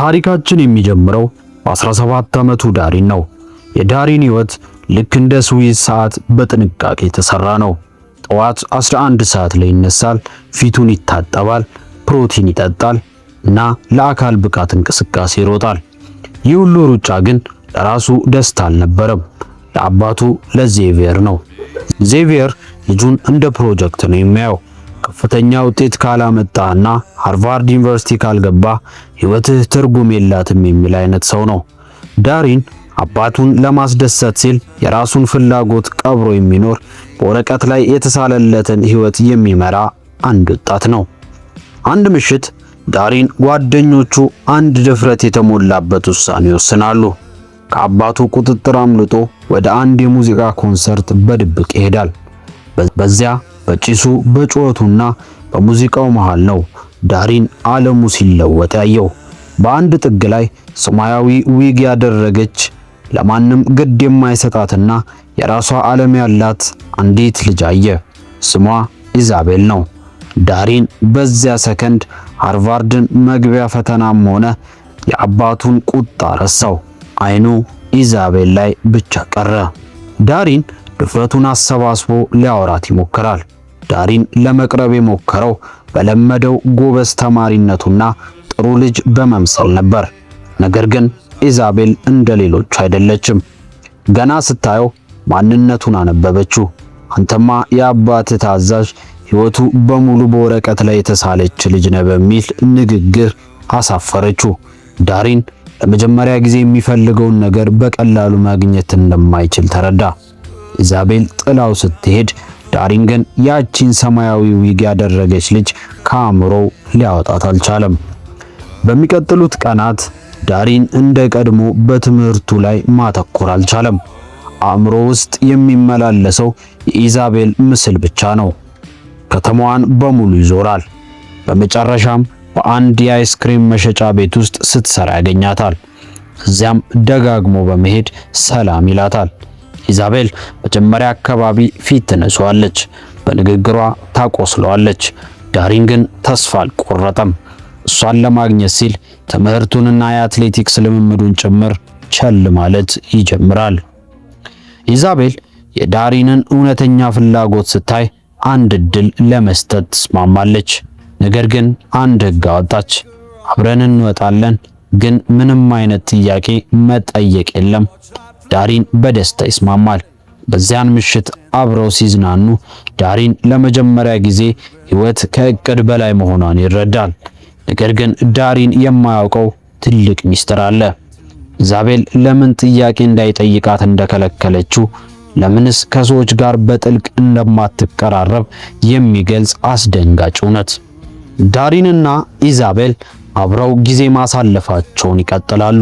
ታሪካችን የሚጀምረው በ17 ዓመቱ ዳሪን ነው። የዳሪን ሕይወት ልክ እንደ ስዊዝ ሰዓት በጥንቃቄ የተሰራ ነው። ጠዋት 11 ሰዓት ላይ ይነሳል፣ ፊቱን ይታጠባል፣ ፕሮቲን ይጠጣል እና ለአካል ብቃት እንቅስቃሴ ይሮጣል። ይህ ሁሉ ሩጫ ግን ለራሱ ደስታ አልነበረም፣ ለአባቱ ለዜቪየር ነው። ዜቪየር ልጁን እንደ ፕሮጀክት ነው የሚያየው። ከፍተኛ ውጤት ካላመጣና ሃርቫርድ ዩኒቨርሲቲ ካልገባ ሕይወትህ ትርጉም የላትም የሚል አይነት ሰው ነው። ዳሪን አባቱን ለማስደሰት ሲል የራሱን ፍላጎት ቀብሮ የሚኖር በወረቀት ላይ የተሳለለትን ሕይወት የሚመራ አንድ ወጣት ነው። አንድ ምሽት ዳሪን ጓደኞቹ አንድ ድፍረት የተሞላበት ውሳኔ ይወስናሉ። ከአባቱ ቁጥጥር አምልጦ ወደ አንድ የሙዚቃ ኮንሰርት በድብቅ ይሄዳል። በዚያ በጭሱ በጩኸቱና በሙዚቃው መሃል ነው ዳሪን ዓለሙ ሲለወጥ ያየው። በአንድ ጥግ ላይ ሰማያዊ ዊግ ያደረገች ለማንም ግድ የማይሰጣትና የራሷ ዓለም ያላት አንዲት ልጅ አየ። ስሟ ኢዛቤል ነው። ዳሪን በዚያ ሰከንድ ሃርቫርድን መግቢያ ፈተናም ሆነ የአባቱን ቁጣ ረሳው። አይኑ ኢዛቤል ላይ ብቻ ቀረ። ዳሪን ድፍረቱን አሰባስቦ ሊያወራት ይሞክራል። ዳሪን ለመቅረብ የሞከረው በለመደው ጎበዝ ተማሪነቱና ጥሩ ልጅ በመምሰል ነበር። ነገር ግን ኢዛቤል እንደሌሎች አይደለችም። ገና ስታየው ማንነቱን አነበበችው። አንተማ የአባት ታዛዥ፣ ሕይወቱ በሙሉ በወረቀት ላይ የተሳለች ልጅ ነህ በሚል ንግግር አሳፈረችው። ዳሪን ለመጀመሪያ ጊዜ የሚፈልገውን ነገር በቀላሉ ማግኘት እንደማይችል ተረዳ። ኢዛቤል ጥላው ስትሄድ ዳሪን ግን ያቺን ሰማያዊ ዊግ ያደረገች ልጅ ከአእምሮው ሊያወጣት አልቻለም። በሚቀጥሉት ቀናት ዳሪን እንደ ቀድሞ በትምህርቱ ላይ ማተኮር አልቻለም። አእምሮ ውስጥ የሚመላለሰው የኢዛቤል ምስል ብቻ ነው። ከተማዋን በሙሉ ይዞራል። በመጨረሻም በአንድ የአይስክሪም መሸጫ ቤት ውስጥ ስትሰራ ያገኛታል። እዚያም ደጋግሞ በመሄድ ሰላም ይላታል። ኢዛቤል መጀመሪያ አካባቢ ፊት ትነሷለች፣ በንግግሯ ታቆስለዋለች። ዳሪን ግን ተስፋ አልቆረጠም። እሷን ለማግኘት ሲል ትምህርቱንና የአትሌቲክስ ልምምዱን ጭምር ቸል ማለት ይጀምራል። ኢዛቤል የዳሪንን እውነተኛ ፍላጎት ስታይ አንድ እድል ለመስጠት ትስማማለች። ነገር ግን አንድ ሕግ አወጣች። አብረን እንወጣለን፣ ግን ምንም አይነት ጥያቄ መጠየቅ የለም። ዳሪን በደስታ ይስማማል። በዚያን ምሽት አብረው ሲዝናኑ ዳሪን ለመጀመሪያ ጊዜ ሕይወት ከእቅድ በላይ መሆኗን ይረዳል። ነገር ግን ዳሪን የማያውቀው ትልቅ ሚስጥር አለ። ኢዛቤል ለምን ጥያቄ እንዳይጠይቃት እንደከለከለችው፣ ለምንስ ከሰዎች ጋር በጥልቅ እንደማትቀራረብ የሚገልጽ አስደንጋጭ እውነት። ዳሪንና ኢዛቤል አብረው ጊዜ ማሳለፋቸውን ይቀጥላሉ።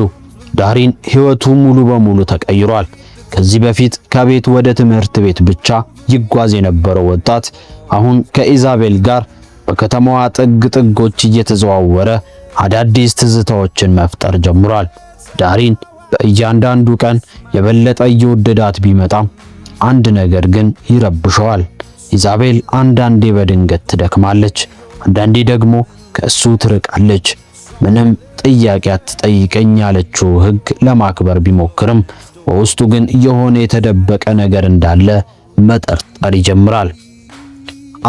ዳሪን ሕይወቱ ሙሉ በሙሉ ተቀይሯል። ከዚህ በፊት ከቤት ወደ ትምህርት ቤት ብቻ ይጓዝ የነበረው ወጣት አሁን ከኢዛቤል ጋር በከተማዋ ጥግ ጥጎች እየተዘዋወረ አዳዲስ ትዝታዎችን መፍጠር ጀምሯል። ዳሪን በእያንዳንዱ ቀን የበለጠ እየወደዳት ቢመጣም አንድ ነገር ግን ይረብሸዋል። ኢዛቤል አንዳንዴ በድንገት ትደክማለች፣ አንዳንዴ ደግሞ ከእሱ ትርቃለች። ምንም ጥያቄ አትጠይቀኝ ያለችው ሕግ ለማክበር ቢሞክርም በውስጡ ግን የሆነ የተደበቀ ነገር እንዳለ መጠርጠር ይጀምራል።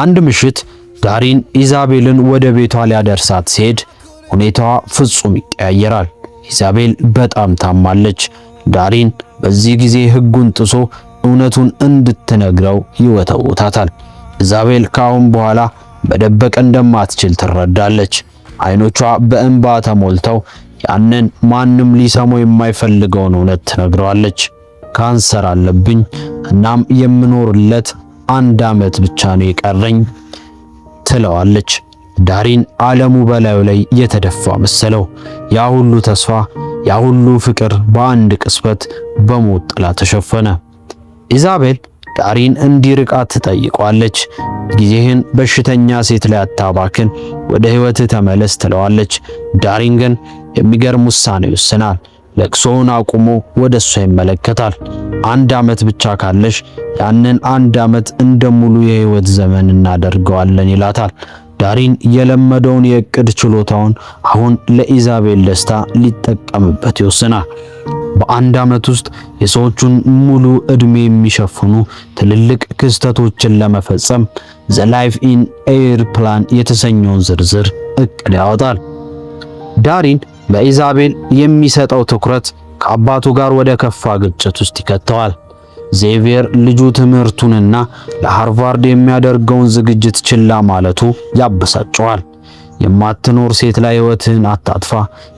አንድ ምሽት ዳሪን ኢዛቤልን ወደ ቤቷ ሊያደርሳት ሲሄድ ሁኔታዋ ፍጹም ይቀያየራል። ኢዛቤል በጣም ታማለች። ዳሪን በዚህ ጊዜ ሕጉን ጥሶ እውነቱን እንድትነግረው ይወተውታታል። ኢዛቤል ከአሁን በኋላ መደበቅ እንደማትችል ትረዳለች። አይኖቿ በእንባ ተሞልተው ያንን ማንም ሊሰማው የማይፈልገውን እውነት ትነግረዋለች። ካንሰር አለብኝ፣ እናም የምኖርለት 1 ዓመት ብቻ ነው የቀረኝ ትለዋለች። ዳሪን ዓለሙ በላዩ ላይ የተደፋ መሰለው። ያ ሁሉ ተስፋ፣ ያ ሁሉ ፍቅር በአንድ ቅጽበት በሞት ጥላ ተሸፈነ። ኢዛቤል ዳሪን እንዲርቃት ትጠይቀዋለች። ጊዜህን በሽተኛ ሴት ላይ አታባክን፣ ወደ ሕይወትህ ተመለስ ትለዋለች። ዳሪን ግን የሚገርም ውሳኔ ይወስናል። ለቅሶውን አቁሞ ወደሷ ይመለከታል። 1 ዓመት ብቻ ካለሽ ያንን 1 ዓመት እንደ ሙሉ የሕይወት ዘመን እናደርገዋለን ይላታል። ዳሪን የለመደውን የእቅድ ችሎታውን አሁን ለኢዛቤል ደስታ ሊጠቀምበት ይወስናል። በአንድ ዓመት ውስጥ የሰዎቹን ሙሉ ዕድሜ የሚሸፍኑ ትልልቅ ክስተቶችን ለመፈጸም ዘ ላይፍ ኢን ኤር ፕላን የተሰኘውን ዝርዝር እቅድ ያወጣል። ዳሪን ለኢዛቤል የሚሰጠው ትኩረት ከአባቱ ጋር ወደ ከፋ ግጭት ውስጥ ይከተዋል። ዜቪየር ልጁ ትምህርቱንና ለሃርቫርድ የሚያደርገውን ዝግጅት ችላ ማለቱ ያበሳጨዋል። የማትኖር ሴት ላይ ሕይወትህን አታጥፋ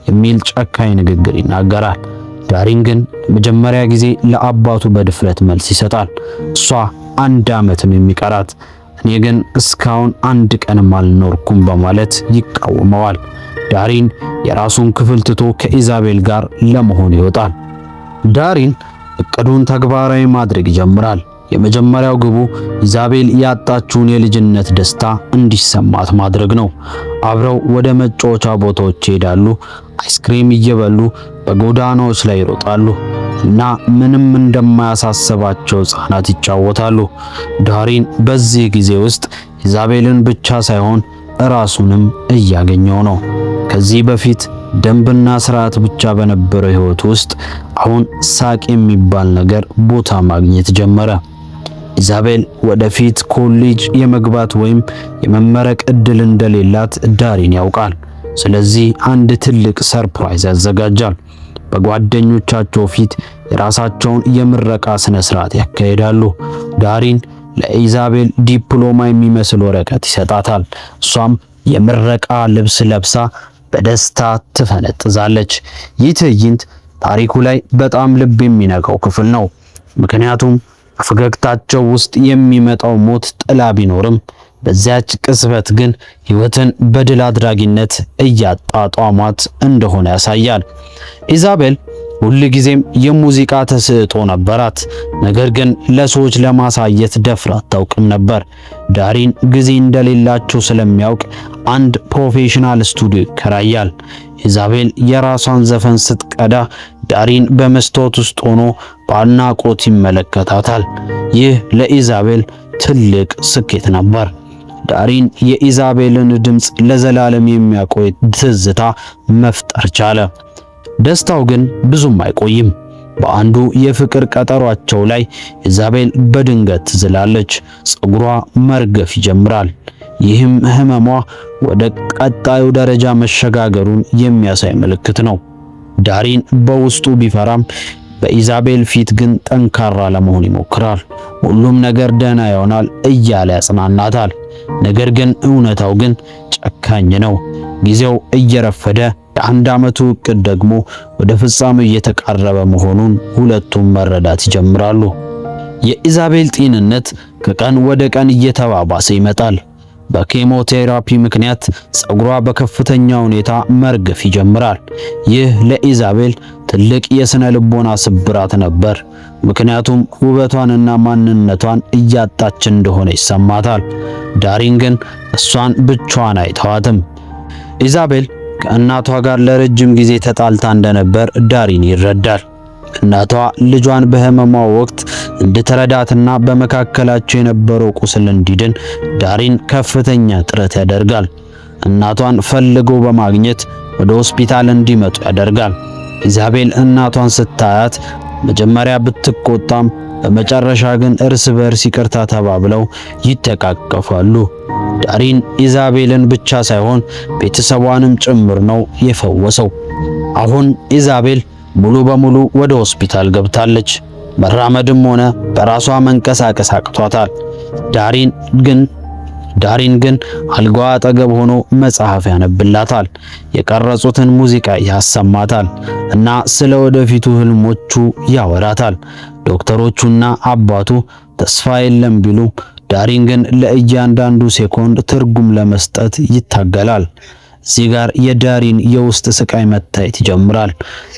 የሚል ጨካኝ ንግግር ይናገራል። ዳሪን ግን ለመጀመሪያ ጊዜ ለአባቱ በድፍረት መልስ ይሰጣል። እሷ 1 ዓመትም የሚቀራት እኔ ግን እስካሁን 1 ቀንም አልኖርኩም በማለት ይቃወመዋል። ዳሪን የራሱን ክፍል ትቶ ከኢዛቤል ጋር ለመሆን ይወጣል። ዳሪን እቅዱን ተግባራዊ ማድረግ ይጀምራል። የመጀመሪያው ግቡ ኢዛቤል ያጣችውን የልጅነት ደስታ እንዲሰማት ማድረግ ነው። አብረው ወደ መጫወቻ ቦታዎች ይሄዳሉ፣ አይስክሬም እየበሉ በጎዳናዎች ላይ ይሮጣሉ እና ምንም እንደማያሳስባቸው ሕፃናት ይጫወታሉ። ዳሪን በዚህ ጊዜ ውስጥ ኢዛቤልን ብቻ ሳይሆን ራሱንም እያገኘው ነው። ከዚህ በፊት ደንብና ስርዓት ብቻ በነበረው ሕይወት ውስጥ አሁን ሳቅ የሚባል ነገር ቦታ ማግኘት ጀመረ። ኢዛቤል ወደፊት ኮሌጅ የመግባት ወይም የመመረቅ እድል እንደሌላት ዳሪን ያውቃል። ስለዚህ አንድ ትልቅ ሰርፕራይዝ ያዘጋጃል። በጓደኞቻቸው ፊት የራሳቸውን የምረቃ ስነ ስርዓት ያካሂዳሉ። ዳሪን ለኢዛቤል ዲፕሎማ የሚመስል ወረቀት ይሰጣታል። እሷም የምረቃ ልብስ ለብሳ በደስታ ትፈነጥዛለች። ይህ ትዕይንት ታሪኩ ላይ በጣም ልብ የሚነካው ክፍል ነው። ምክንያቱም በፈገግታቸው ውስጥ የሚመጣው ሞት ጥላ ቢኖርም በዚያች ቅጽበት ግን ሕይወትን በድል አድራጊነት እያጣጣሟት እንደሆነ ያሳያል። ኢዛቤል ሁልጊዜም የሙዚቃ ተሰጥኦ ነበራት፣ ነገር ግን ለሰዎች ለማሳየት ደፍራ አታውቅም ነበር። ዳሪን ጊዜ እንደሌላቸው ስለሚያውቅ አንድ ፕሮፌሽናል ስቱዲዮ ይከራያል። ኢዛቤል የራሷን ዘፈን ስትቀዳ ዳሪን በመስታወት ውስጥ ሆኖ በአድናቆት ይመለከታታል። ይህ ለኢዛቤል ትልቅ ስኬት ነበር። ዳሪን የኢዛቤልን ድምፅ ለዘላለም የሚያቆይ ትዝታ መፍጠር ቻለ። ደስታው ግን ብዙም አይቆይም። በአንዱ የፍቅር ቀጠሯቸው ላይ ኢዛቤል በድንገት ትዝላለች። ፀጉሯ መርገፍ ይጀምራል። ይህም ህመሟ ወደ ቀጣዩ ደረጃ መሸጋገሩን የሚያሳይ ምልክት ነው። ዳሪን በውስጡ ቢፈራም በኢዛቤል ፊት ግን ጠንካራ ለመሆን ይሞክራል። ሁሉም ነገር ደህና ይሆናል እያለ ያጽናናታል። ነገር ግን እውነታው ግን ጨካኝ ነው። ጊዜው እየረፈደ የ1 ዓመቱ እቅድ ደግሞ ወደ ፍጻሜው እየተቃረበ መሆኑን ሁለቱም መረዳት ይጀምራሉ። የኢዛቤል ጤንነት ከቀን ወደ ቀን እየተባባሰ ይመጣል። በኬሞቴራፒ ምክንያት ፀጉሯ በከፍተኛ ሁኔታ መርገፍ ይጀምራል። ይህ ለኢዛቤል ትልቅ የስነ ልቦና ስብራት ነበር፣ ምክንያቱም ውበቷንና ማንነቷን እያጣች እንደሆነ ይሰማታል። ዳሪን ግን እሷን ብቻዋን አይተዋትም። ኢዛቤል ከእናቷ ጋር ለረጅም ጊዜ ተጣልታ እንደነበር ዳሪን ይረዳል። እናቷ ልጇን በህመሟ ወቅት እንድትረዳትና በመካከላቸው የነበረው ቁስል እንዲድን ዳሪን ከፍተኛ ጥረት ያደርጋል። እናቷን ፈልጎ በማግኘት ወደ ሆስፒታል እንዲመጡ ያደርጋል። ኢዛቤል እናቷን ስታያት መጀመሪያ ብትቆጣም በመጨረሻ ግን እርስ በርስ ይቅርታ ተባብለው ይተቃቀፋሉ። ዳሪን ኢዛቤልን ብቻ ሳይሆን ቤተሰቧንም ጭምር ነው የፈወሰው። አሁን ኢዛቤል ሙሉ በሙሉ ወደ ሆስፒታል ገብታለች። መራመድም ሆነ በራሷ መንቀሳቀስ አቅቷታል። ዳሪን ግን አልጋዋ አጠገብ ሆኖ መጽሐፍ ያነብላታል፣ የቀረጹትን ሙዚቃ ያሰማታል እና ስለ ወደፊቱ ህልሞቹ ያወራታል። ዶክተሮቹና አባቱ ተስፋ የለም ቢሉ ዳሪን ግን ለእያንዳንዱ ሴኮንድ ትርጉም ለመስጠት ይታገላል። እዚህ ጋር የዳሪን የውስጥ ስቃይ መታየት ይጀምራል።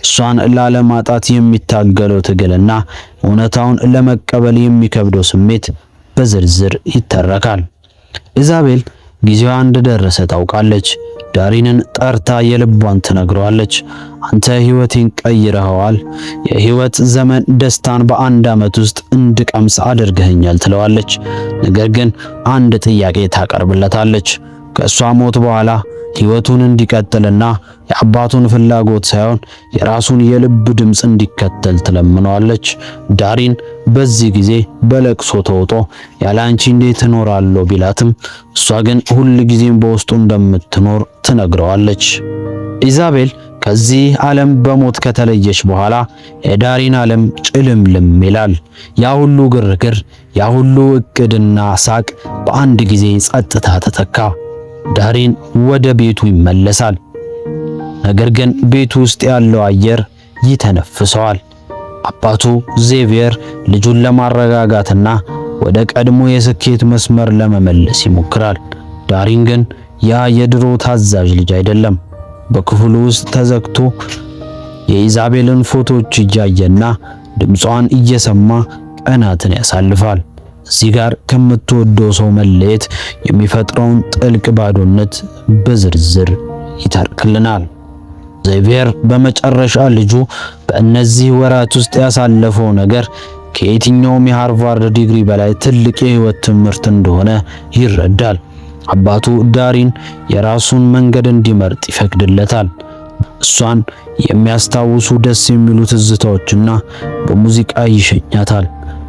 እሷን ላለማጣት የሚታገለው ትግልና እውነታውን ለመቀበል የሚከብደው ስሜት በዝርዝር ይተረካል። ኢዛቤል ጊዜዋ እንደደረሰ ታውቃለች። ዳሪንን ጠርታ የልቧን ትነግረዋለች። አንተ ህይወቴን ቀይረኸዋል። የህይወት ዘመን ደስታን በ1 ዓመት ውስጥ እንድቀምስ አድርገኸኛል ትለዋለች። ነገር ግን አንድ ጥያቄ ታቀርብለታለች። ከእሷ ሞት በኋላ ሕይወቱን እንዲቀጥልና የአባቱን ፍላጎት ሳይሆን የራሱን የልብ ድምፅ እንዲከተል ትለምነዋለች። ዳሪን በዚህ ጊዜ በለቅሶ ተውጦ ያላንቺ እንዴት እኖራለሁ ቢላትም እሷ ግን ሁል ጊዜም በውስጡ እንደምትኖር ትነግረዋለች። ኢዛቤል ከዚህ ዓለም በሞት ከተለየች በኋላ የዳሪን ዓለም ጭልምልም ይላል። ያ ሁሉ ግርግር፣ ያ ሁሉ እቅድና ሳቅ በአንድ ጊዜ ጸጥታ ተተካ። ዳሪን ወደ ቤቱ ይመለሳል። ነገር ግን ቤቱ ውስጥ ያለው አየር ይተነፍሰዋል። አባቱ ዜቪየር ልጁን ለማረጋጋትና ወደ ቀድሞ የስኬት መስመር ለመመለስ ይሞክራል። ዳሪን ግን ያ የድሮ ታዛዥ ልጅ አይደለም። በክፍሉ ውስጥ ተዘግቶ የኢዛቤልን ፎቶዎች እያየና ድምጿን እየሰማ ቀናትን ያሳልፋል። እዚህ ጋር ከምትወደው ሰው መለየት የሚፈጥረውን ጥልቅ ባዶነት በዝርዝር ይተርክልናል። ዜቪየር በመጨረሻ ልጁ በእነዚህ ወራት ውስጥ ያሳለፈው ነገር ከየትኛውም የሃርቫርድ ዲግሪ በላይ ትልቅ የህይወት ትምህርት እንደሆነ ይረዳል። አባቱ ዳሪን የራሱን መንገድ እንዲመርጥ ይፈቅድለታል። እሷን የሚያስታውሱ ደስ የሚሉ ትዝታዎችና በሙዚቃ ይሸኛታል።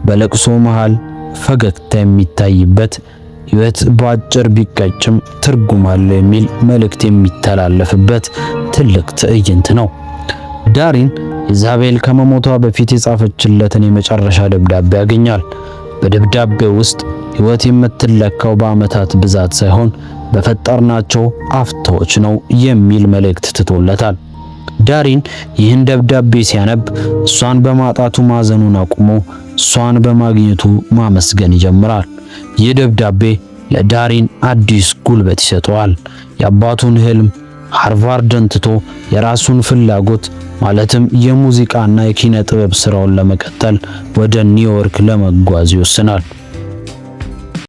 በለቅሶ መሃል ፈገግታ የሚታይበት ሕይወት በአጭር ቢቀጭም ትርጉም አለው የሚል መልእክት የሚተላለፍበት ትልቅ ትዕይንት ነው። ዳሪን ኢዛቤል ከመሞቷ በፊት የጻፈችለትን የመጨረሻ ደብዳቤ ያገኛል። በደብዳቤው ውስጥ ሕይወት የምትለካው በዓመታት ብዛት ሳይሆን በፈጠርናቸው አፍታዎች ነው የሚል መልእክት ትቶለታል። ዳሪን ይህን ደብዳቤ ሲያነብ እሷን በማጣቱ ማዘኑን አቁሞ እሷን በማግኘቱ ማመስገን ይጀምራል። ይህ ደብዳቤ ለዳሪን አዲስ ጉልበት ይሰጠዋል። የአባቱን ህልም ሃርቫርድን ትቶ የራሱን ፍላጎት ማለትም የሙዚቃና የኪነ ጥበብ ስራውን ለመቀጠል ወደ ኒውዮርክ ለመጓዝ ይወስናል።